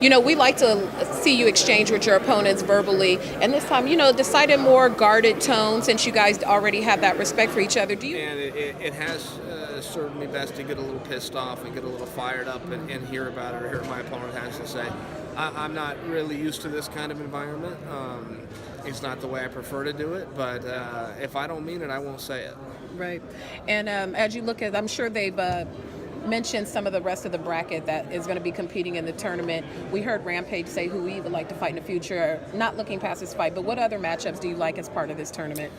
We like to see you exchange with your opponents verbally, and this time, decided more guarded tone since you guys already have that respect for each other. Do you? And it has served me best to get a little pissed off and get a little fired up and hear about it or hear what my opponent has to say. I'm not really used to this kind of environment. It's not the way I prefer to do it, but if I don't mean it, I won't say it. Right. And as you look at, I'm sure they've mentioned some of the rest of the bracket that is going to be competing in the tournament. We heard Rampage say who he would like to fight in the future, not looking past this fight, but what other matchups do you like as part of this tournament?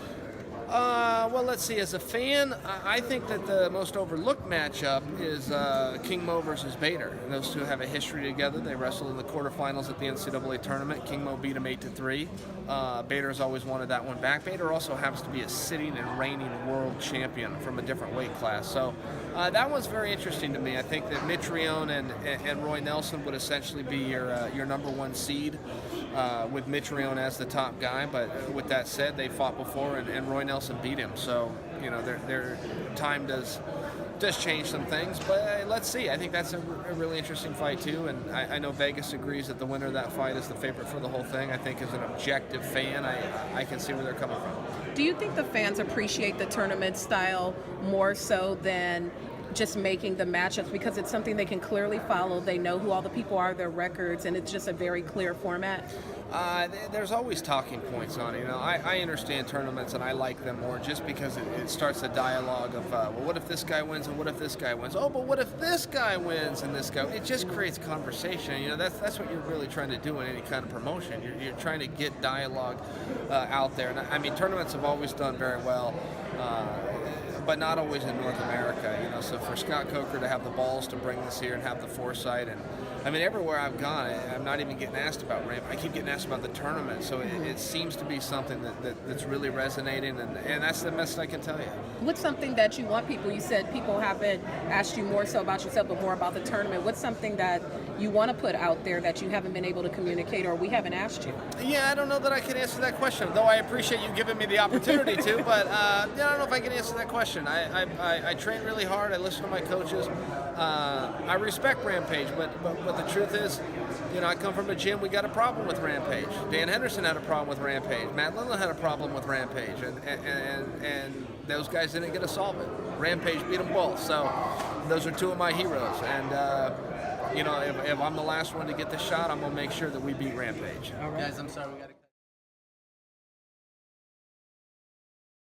Well, let's see. As a fan, I think that the most overlooked matchup is King Mo versus Bader. And those two have a history together. They wrestled in the quarterfinals at the NCAA tournament. King Mo beat him 8-3. Bader has always wanted that one back. Bader also happens to be a sitting and reigning world champion from a different weight class. So that one's very interesting to me. I think that Mitrione and Roy Nelson would essentially be your number one seed with Mitrione as the top guy. But with that said, they fought before, and Roy Nelson beat him, so their time does change some things, but let's see. I think that's a really interesting fight too, and I know Vegas agrees that the winner of that fight is the favorite for the whole thing. I think as an objective fan, I can see where they're coming from. Do you think the fans appreciate the tournament style more so than just making the matchups, because it's something they can clearly follow? They know who all the people are, their records, and it's just a very clear format? There's always talking points on it. I understand tournaments and I like them more just because it starts a dialogue of, well, what if this guy wins and what if this guy wins? Oh, but what if this guy wins and this guy? It just creates conversation. That's what you're really trying to do in any kind of promotion. You're trying to get dialogue out there. And I mean, tournaments have always done very well. But not always in North America, So for Scott Coker to have the balls to bring this here and have the foresight, and I mean, everywhere I've gone, I'm not even getting asked about Ramp. I keep getting asked about the tournament, so it seems to be something that's really resonating, and that's the best I can tell you. What's something that you want people? You said people haven't asked you more so about yourself, but more about the tournament. What's something that you want to put out there that you haven't been able to communicate, or we haven't asked you? Yeah, I don't know that I can answer that question, though I appreciate you giving me the opportunity to, but I don't know if I can answer that question. I train really hard. I listen to my coaches. I respect Rampage, but the truth is, I come from a gym. We got a problem with Rampage. Dan Henderson had a problem with Rampage. Matt Lindland had a problem with Rampage, and those guys didn't get to solve it. Rampage beat them both. So those are two of my heroes, and if I'm the last one to get the shot, I'm gonna make sure that we beat Rampage. All right. Guys, I'm sorry, we got to.